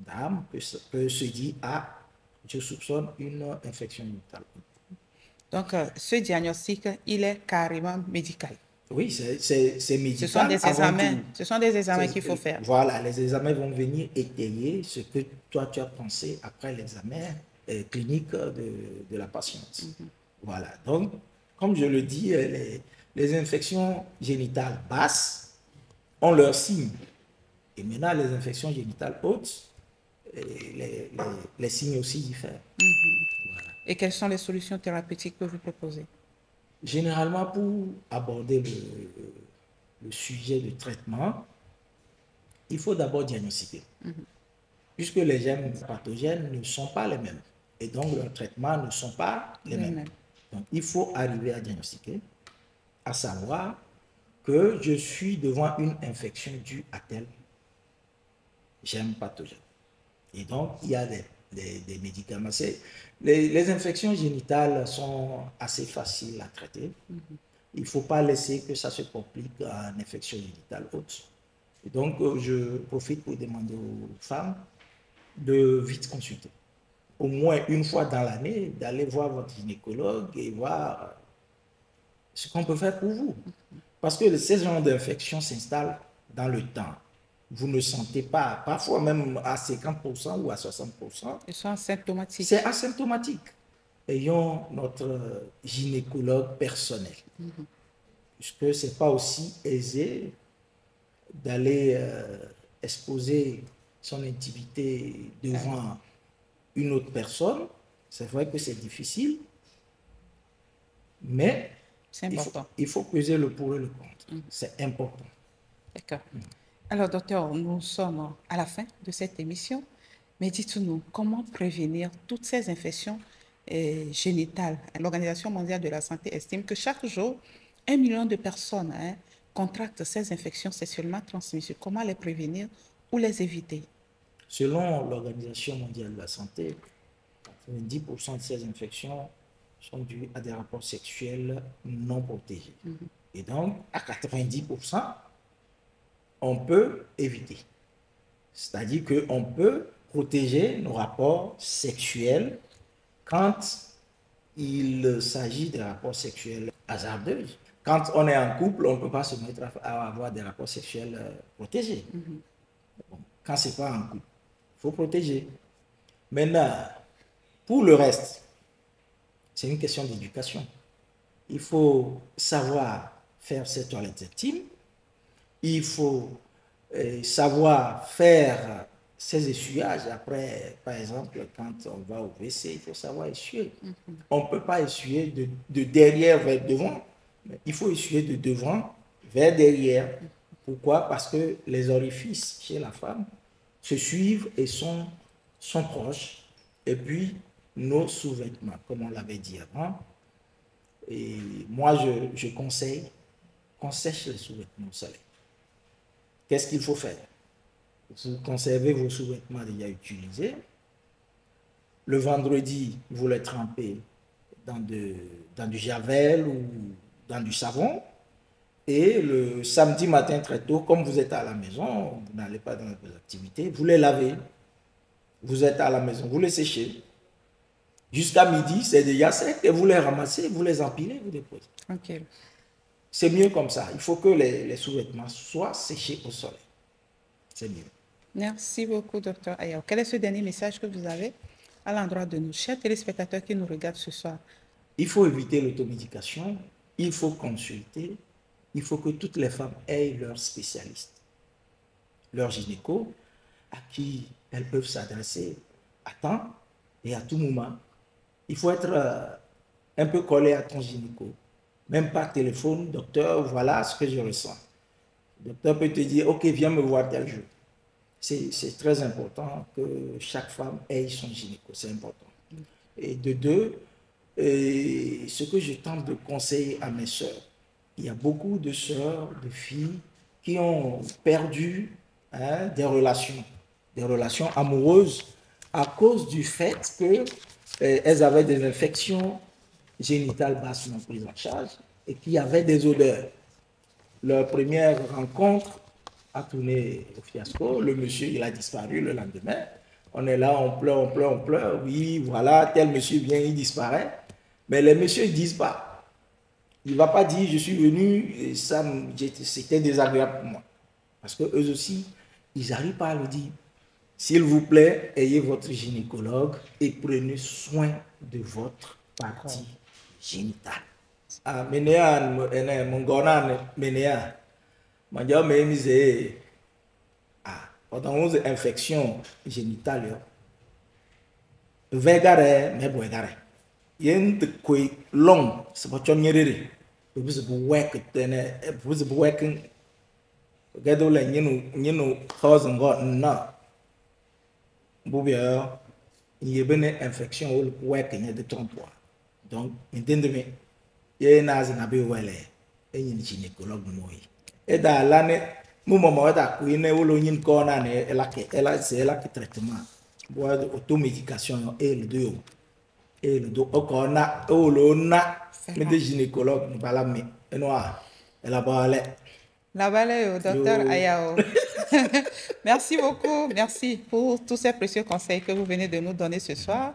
dame, peut se dire « Ah, je soupçonne une infection génitale haute ». Donc, ce diagnostic, il est carrément médical. Oui, c'est médical. Ce sont des examens qu'il faut faire. Voilà, les examens vont venir étayer ce que toi, tu as pensé après l'examen clinique de la patiente. Voilà, donc, comme je le dis, les infections génitales basses ont leurs signes. Et maintenant, les infections génitales hautes, les signes aussi diffèrent. Voilà. Et quelles sont les solutions thérapeutiques que vous proposez? Généralement, pour aborder le sujet de traitement, il faut d'abord diagnostiquer. Puisque les gènes pathogènes ne sont pas les mêmes. Et donc, leurs traitements ne sont pas les mêmes. Donc, il faut arriver à diagnostiquer, à savoir que je suis devant une infection due à tel gène pathogène. Et donc, il y a des médicaments. Les infections génitales sont assez faciles à traiter. Il ne faut pas laisser que ça se complique en infection génitale haute. Et donc, je profite pour demander aux femmes de vite consulter. Au moins une fois dans l'année, d'aller voir votre gynécologue et voir ce qu'on peut faire pour vous. Parce que ces genres d'infections s'installent dans le temps. Vous ne sentez pas, parfois même à 50% ou à 60%. Ils sont asymptomatiques. C'est asymptomatique. Ayons notre gynécologue personnel. Puisque ce n'est pas aussi aisé d'aller exposer son intimité devant une autre personne. C'est vrai que c'est difficile, mais il faut peser le pour et le contre. C'est important. D'accord. Alors, docteur, nous sommes à la fin de cette émission, mais dites-nous, comment prévenir toutes ces infections génitales? L'Organisation mondiale de la santé estime que chaque jour, 1 million de personnes contractent ces infections sexuellement transmissibles. Comment les prévenir ou les éviter? Selon l'Organisation mondiale de la santé, 90% de ces infections sont dues à des rapports sexuels non protégés. Et donc, à 90%, on peut éviter. C'est-à-dire qu'on peut protéger nos rapports sexuels quand il s'agit de rapports sexuels hasardeux. Quand on est en couple, on ne peut pas se mettre à avoir des rapports sexuels protégés. Bon, quand ce n'est pas en couple, il faut protéger. Maintenant, pour le reste, c'est une question d'éducation. Il faut savoir faire ses toilettes intimes. Il faut savoir faire ses essuyages. Après, par exemple, quand on va au WC, il faut savoir essuyer. On ne peut pas essuyer de derrière vers devant. Il faut essuyer de devant vers derrière. Pourquoi? Parce que les orifices chez la femme se suivent et sont proches. Et puis, nos sous-vêtements, comme on l'avait dit avant. Et moi, je conseille qu'on sèche les sous-vêtements au soleil. Qu'est-ce qu'il faut faire? Vous conservez vos sous-vêtements déjà utilisés. Le vendredi, vous les trempez dans du javel ou dans du savon. Et le samedi matin très tôt, comme vous êtes à la maison, vous n'allez pas dans vos activités, vous les lavez. Vous êtes à la maison, vous les séchez. Jusqu'à midi, c'est déjà sec et vous les ramassez, vous les empilez, vous déposez. Okay. C'est mieux comme ça. Il faut que les sous-vêtements soient séchés au soleil. C'est mieux. Merci beaucoup, Dr Ayaw. Quel est ce dernier message que vous avez à l'endroit de nos chers téléspectateurs qui nous regardent ce soir? Il faut éviter l'automédication. Il faut consulter. Il faut que toutes les femmes aient leur spécialiste, leur gynéco, à qui elles peuvent s'adresser à temps et à tout moment. Il faut être un peu collé à ton gynéco. Même par téléphone, docteur, voilà ce que je ressens. Le docteur peut te dire, ok, viens me voir tel jour. C'est très important que chaque femme ait son gynéco, c'est important. Et de deux, ce que je tente de conseiller à mes sœurs, il y a beaucoup de sœurs, de filles qui ont perdu des relations amoureuses à cause du fait qu'elles avaient des infections génitales bassement prises en charge et qui avaient des odeurs. Leur première rencontre a tourné au fiasco. Le monsieur, il a disparu le lendemain. On est là, on pleure. Oui, voilà, tel monsieur vient, il disparaît. Mais les messieurs ne disent pas. Il ne va pas dire, je suis venu et c'était désagréable pour moi. Parce qu'eux aussi, ils n'arrivent pas à le dire. S'il vous plaît, ayez votre gynécologue et prenez soin de votre partie génitale. Ménéa, mon gona, Ménéa. Mandia, mais misé. Pendant 11 infections génitales, vegare, mais boegare. Yen de koi long, c'est pas chon yéré. Vous êtes work, vous êtes working. Gado la nyenu, thousand got na. Boubia, il y a une infection ou work de trompe-l'œil. Donc, entendez-moi. Il y a un âge nabi wele, et il y a un gynécologue moi. Et dans l'année, mon maman a couiné ou l'on corps c'est là qui traitement. Boire automédication et le deux. Et le dos, on a, oh l'on a, mais des gynécologues, nous parlons, mais noir, et la balai. La balai au docteur Ayao. Merci beaucoup, merci pour tous ces précieux conseils que vous venez de nous donner ce soir.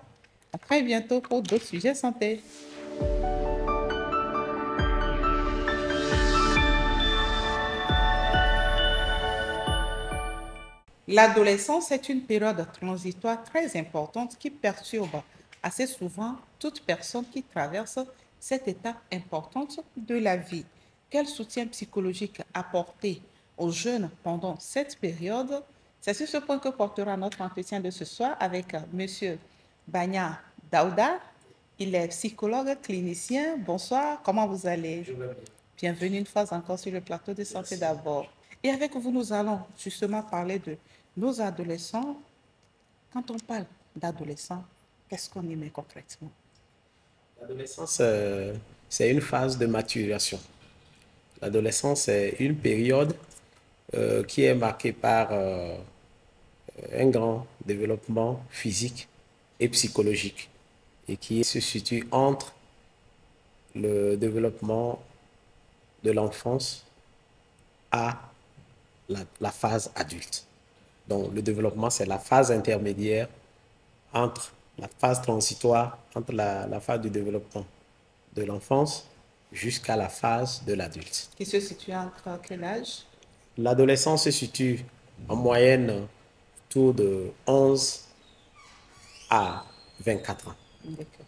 À très bientôt pour d'autres sujets santé. L'adolescence est une période transitoire très importante qui perturbe assez souvent toute personne qui traverse cette étape importante de la vie. Quel soutien psychologique apporter aux jeunes pendant cette période? C'est sur ce point que portera notre entretien de ce soir avec M. Banya Daouda. Il est psychologue clinicien. Bonsoir, comment vous allez? Je vais bien. Bienvenue une fois encore sur le plateau de Santé d'abord. Et avec vous, nous allons justement parler de nos adolescents. Quand on parle d'adolescents, qu'est-ce qu'on y met concrètement? L'adolescence, c'est une phase de maturation. L'adolescence est une période qui est marquée par un grand développement physique et psychologique et qui se situe entre le développement de l'enfance à la phase adulte. Donc, le développement, c'est la phase intermédiaire entre la phase transitoire, entre la phase du développement de l'enfance jusqu'à la phase de l'adulte. Qui se situe entre quel âge? L'adolescence se situe en moyenne autour de 11 à 24 ans.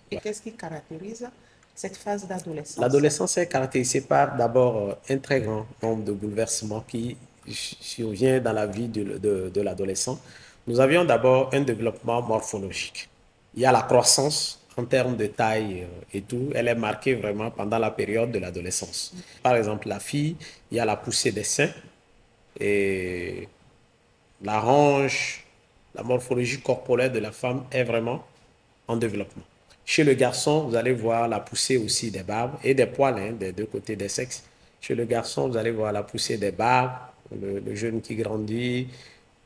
Et qu'est-ce qui caractérise cette phase d'adolescence? L'adolescence est caractérisée par d'abord un très grand nombre de bouleversements qui survient dans la vie de l'adolescent. Nous avions d'abord un développement morphologique. Il y a la croissance en termes de taille et tout. Elle est marquée vraiment pendant la période de l'adolescence. Par exemple, la fille, il y a la poussée des seins et la hanche, la morphologie corporelle de la femme est vraiment en développement. Chez le garçon, vous allez voir la poussée aussi des barbes et des poils des deux côtés des sexes. Chez le garçon, vous allez voir la poussée des barbes, le jeune qui grandit,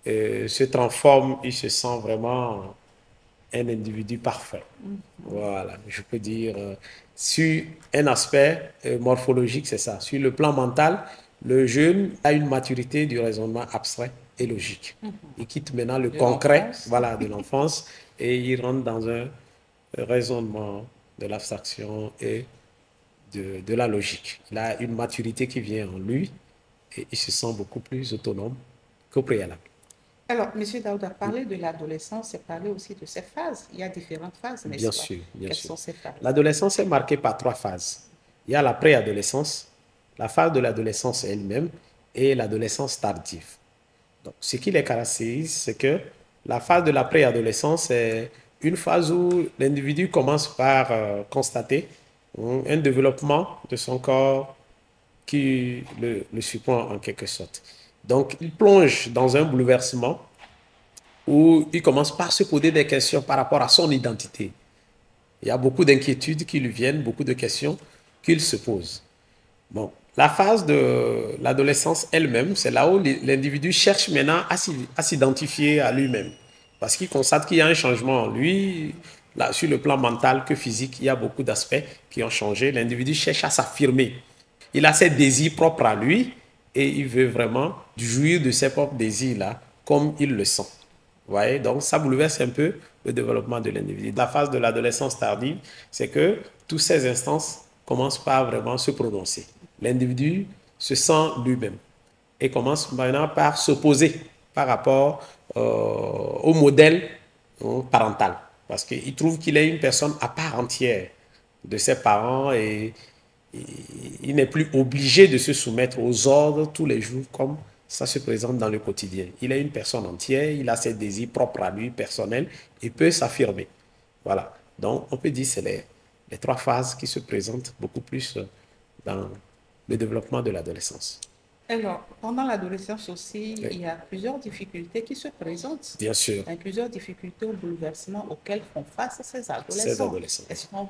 se transforme, il se sent vraiment un individu parfait. Voilà, je peux dire, sur un aspect morphologique, c'est ça. Sur le plan mental, le jeune a une maturité du raisonnement abstrait et logique. Il quitte maintenant le concret, voilà, de l'enfance et il rentre dans un raisonnement de l'abstraction et de la logique. Il a une maturité qui vient en lui et il se sent beaucoup plus autonome qu'au préalable. Alors, M. Daouda, parler de l'adolescence, c'est parler aussi de ces phases. Il y a différentes phases, n'est-ce pas? Bien sûr, bien Quelles sûr. sont ces phases? L'adolescence est marquée par 3 phases. Il y a la préadolescence, la phase de l'adolescence elle-même et l'adolescence tardive. Donc, ce qui les caractérise, c'est que la phase de la préadolescence est une phase où l'individu commence par constater un développement de son corps qui le surprend en quelque sorte. Donc, il plonge dans un bouleversement où il commence par se poser des questions par rapport à son identité. Il y a beaucoup d'inquiétudes qui lui viennent, beaucoup de questions qu'il se pose. Bon, la phase de l'adolescence elle-même, c'est là où l'individu cherche maintenant à s'identifier à lui-même. Parce qu'il constate qu'il y a un changement en lui, là, sur le plan mental que physique, il y a beaucoup d'aspects qui ont changé. L'individu cherche à s'affirmer. Il a ses désirs propres à lui et il veut vraiment jouir de ses propres désirs-là comme il le sent. Vous voyez? Donc, ça bouleverse un peu le développement de l'individu. La phase de l'adolescence tardive, c'est que toutes ces instances commencent par vraiment se prononcer. L'individu se sent lui-même et commence maintenant par s'opposer par rapport au modèle parental. Parce qu'il trouve qu'il est une personne à part entière de ses parents et il n'est plus obligé de se soumettre aux ordres tous les jours comme ça se présente dans le quotidien. Il est une personne entière, il a ses désirs propres à lui, personnels, et peut s'affirmer. Voilà. Donc, on peut dire que c'est les 3 phases qui se présentent beaucoup plus dans le développement de l'adolescence. Alors, pendant l'adolescence aussi, oui, il y a plusieurs difficultés qui se présentent. Bien sûr. Il y a plusieurs difficultés ou bouleversements auxquels font face ces adolescents. Est-ce qu'on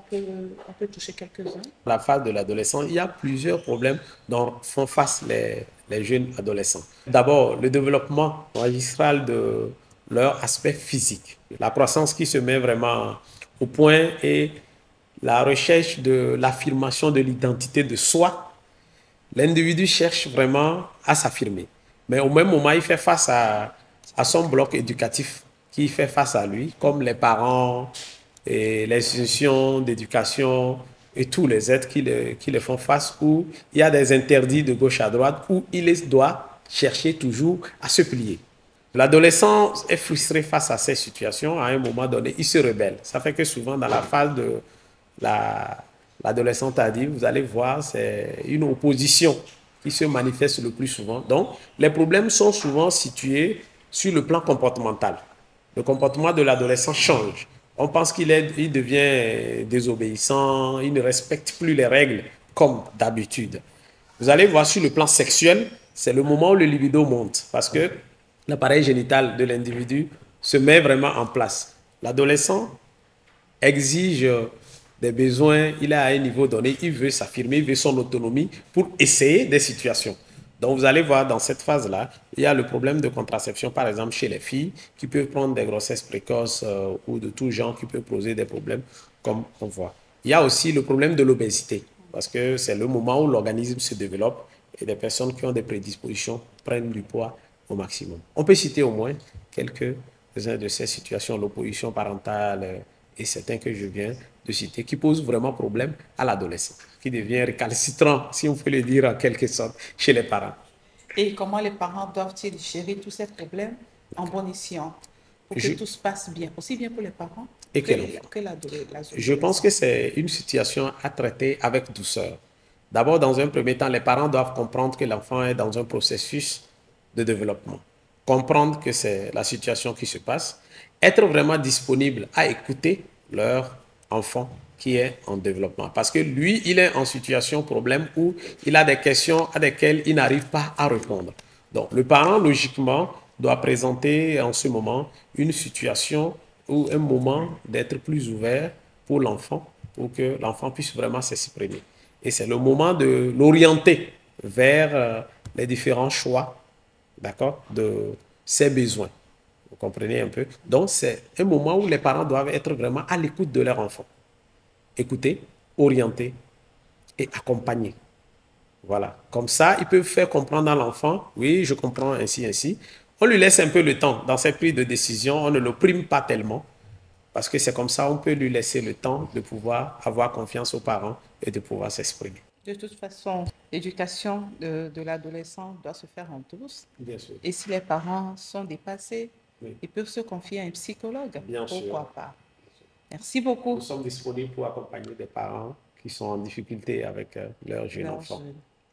peut toucher quelques-uns? La phase de l'adolescence, il y a plusieurs problèmes dont font face les jeunes adolescents. D'abord, le développement magistral de leur aspect physique. La croissance qui se met vraiment au point et la recherche de l'affirmation de l'identité de soi. L'individu cherche vraiment à s'affirmer. Mais au même moment, il fait face à son bloc éducatif qui fait face à lui, comme les parents et les institutions d'éducation et tous les êtres qui les font face, où il y a des interdits de gauche à droite, où il doit chercher toujours à se plier. L'adolescent est frustré face à ces situations. À un moment donné, il se rebelle. Ça fait que souvent, dans la phase de l'adolescent tardive, vous allez voir, c'est une opposition qui se manifeste le plus souvent. Donc, les problèmes sont souvent situés sur le plan comportemental. Le comportement de l'adolescent change. On pense qu'il devient désobéissant, il ne respecte plus les règles comme d'habitude. Vous allez voir sur le plan sexuel, c'est le moment où le libido monte parce que l'appareil génital de l'individu se met vraiment en place. L'adolescent exige des besoins, il est à un niveau donné, il veut s'affirmer, il veut son autonomie pour essayer des situations. Donc vous allez voir dans cette phase-là, il y a le problème de contraception, par exemple chez les filles, qui peuvent prendre des grossesses précoces ou de tout genre, qui peuvent poser des problèmes, comme on voit. Il y a aussi le problème de l'obésité, parce que c'est le moment où l'organisme se développe et des personnes qui ont des prédispositions prennent du poids au maximum. On peut citer au moins quelques-unes de ces situations, l'opposition parentale et certains que je viens de citer, qui posent vraiment problème à l'adolescent, qui devient récalcitrant, si on peut le dire en quelque sorte, chez les parents. Et comment les parents doivent-ils gérer tous ces problèmes en bon escient pour que tout se passe bien, aussi bien pour les parents que l'adolescent? Je pense que c'est une situation à traiter avec douceur. D'abord, dans un premier temps, les parents doivent comprendre que l'enfant est dans un processus de développement. Comprendre que c'est la situation qui se passe, être vraiment disponible à écouter leur enfant qui est en développement. Parce que lui, il est en situation problème où il a des questions à desquelles il n'arrive pas à répondre. Donc, le parent, logiquement, doit présenter en ce moment une situation ou un moment d'être plus ouvert pour l'enfant, pour que l'enfant puisse vraiment s'exprimer. Et c'est le moment de l'orienter vers les différents choix, d'accord, de ses besoins. Vous comprenez un peu? Donc, c'est un moment où les parents doivent être vraiment à l'écoute de leur enfant. Écouter, orienter et accompagner. Voilà. Comme ça, ils peuvent faire comprendre à l'enfant, oui, je comprends ainsi, ainsi. On lui laisse un peu le temps dans ses prises de décision, on ne le prime pas tellement, parce que c'est comme ça, on peut lui laisser le temps de pouvoir avoir confiance aux parents et de pouvoir s'exprimer. De toute façon, l'éducation de l'adolescent doit se faire en douce. Bien sûr. Et si les parents sont dépassés, oui, ils peuvent se confier à un psychologue. Bien Pourquoi sûr. pas? Merci beaucoup. Nous sommes disponibles pour accompagner des parents qui sont en difficulté avec leur jeune enfant.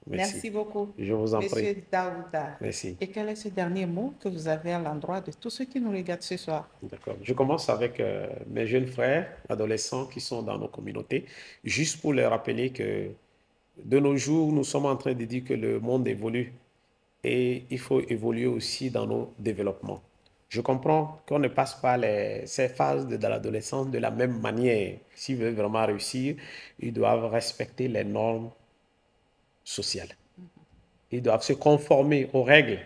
Merci beaucoup. Je vous en prie. Monsieur Daouda. Merci. Et quel est ce dernier mot que vous avez à l'endroit de tous ceux qui nous regardent ce soir? D'accord. Je commence avec mes jeunes frères adolescents qui sont dans nos communautés, juste pour leur rappeler que de nos jours, nous sommes en train de dire que le monde évolue et il faut évoluer aussi dans nos développements. Je comprends qu'on ne passe pas ces phases de l'adolescence de la même manière. S'ils veulent vraiment réussir, ils doivent respecter les normes sociales. Ils doivent se conformer aux règles,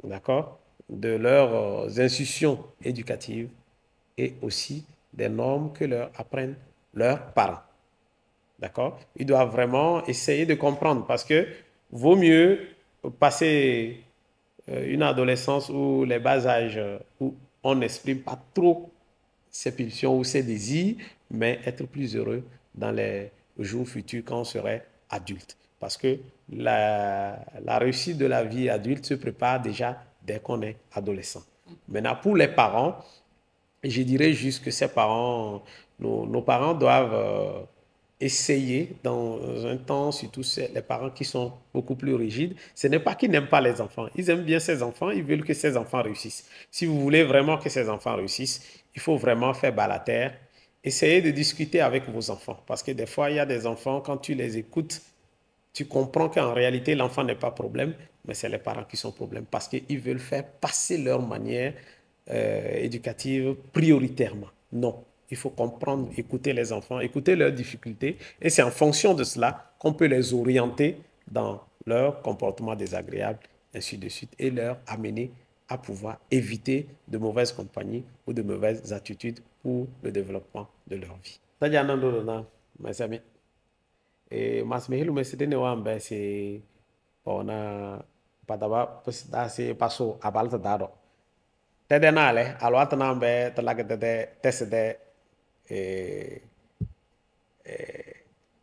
d'accord, de leurs institutions éducatives et aussi des normes que leur apprennent leurs parents. D'accord? Ils doivent vraiment essayer de comprendre parce que vaut mieux passer une adolescence ou les bas âges où on n'exprime pas trop ses pulsions ou ses désirs, mais être plus heureux dans les jours futurs quand on serait adulte. Parce que la réussite de la vie adulte se prépare déjà dès qu'on est adolescent. Maintenant, pour les parents, je dirais juste que ces parents, nos parents doivent essayer dans un temps, surtout les parents qui sont beaucoup plus rigides, ce n'est pas qu'ils n'aiment pas les enfants. Ils aiment bien ces enfants, ils veulent que ces enfants réussissent. Si vous voulez vraiment que ces enfants réussissent, il faut vraiment faire bas la terre. Essayez de discuter avec vos enfants. Parce que des fois, il y a des enfants, quand tu les écoutes, tu comprends qu'en réalité, l'enfant n'est pas problème, mais c'est les parents qui sont problème. Parce qu'ils veulent faire passer leur manière éducative prioritairement. Non. Il faut comprendre, écouter les enfants, écouter leurs difficultés. Et c'est en fonction de cela qu'on peut les orienter dans leur comportement désagréable, ainsi de suite, et leur amener à pouvoir éviter de mauvaises compagnies ou de mauvaises attitudes pour le développement de leur vie. Mes amis. Et mas me hilu mesidene wambe si ona padaba da si paso abalta dado. Tede nale alwata nambe talaga tede tesede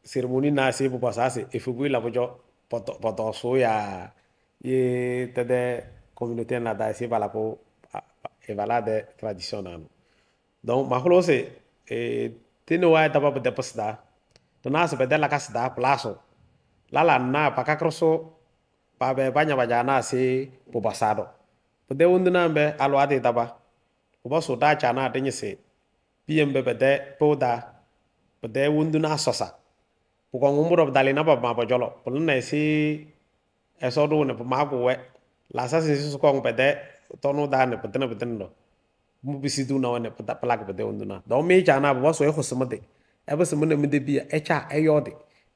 cérémonie na se pour ça c'est efugui la bojo poto so ya ye tede communauté na da se bala ko e bala de tradition na donc ma holo se tino wa taba de pasda tona se bedela kasda plaso la na pakakroso pa be banya bajana se po basado pode unduna be alwate taba ko baso da chana denye se piyembe bede poda bede wunduna sosa pukong umuro dali na ba jolo pulne si eso do ne ma ko we la sa si su kong bede tonu da ne petene do mu bisidu na ne pata plak bede wunduna do mi chana ba so e khosmade e ba semne mi de bia e cha e yode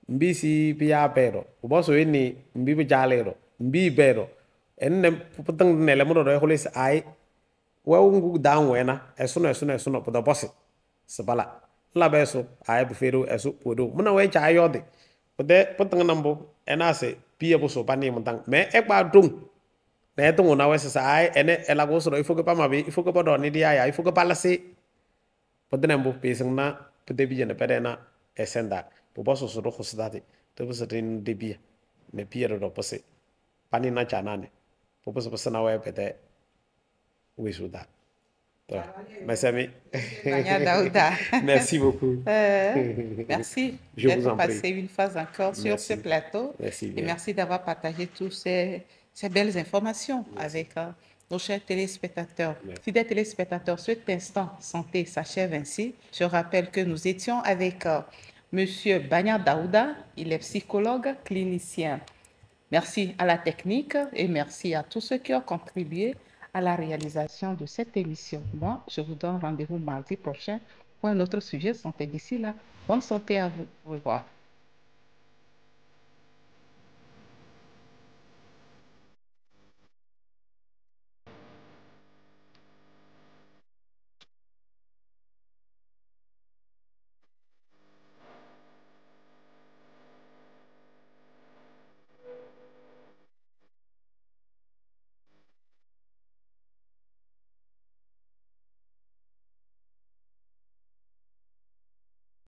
mbi si pia pero bo so ni mbi bi jalero mbi bero enne putang ne le mo do e kholis ai wawungu danwena esuno podo bosi sebala la beso ay bu feru esu podo muna we cha yode pode potang nambo enase pia boso pani montang me e ba dung ne tung na we sa ay ene ela go so il faut que pas mabe il faut que pas doni dia ya il faut que pas laisser pode nambo pesang na pode bi ne pede na esenda po boso so do khosdati to boso tin de bia ne pia do pose pani na cha nane po boso na we pede oui, Souda. Mes amis. Merci beaucoup. Merci d'être passé une fois encore sur ce plateau. Merci et merci d'avoir partagé toutes ces belles informations avec nos chers téléspectateurs. Fidèles téléspectateurs, cet instant santé s'achève ainsi. Je rappelle que nous étions avec Monsieur Banya Daouda, il est psychologue clinicien. Merci à la technique et merci à tous ceux qui ont contribué à la réalisation de cette émission. Moi, je vous donne rendez-vous mardi prochain pour un autre sujet de santé. D'ici là, bonne santé à vous. Au revoir.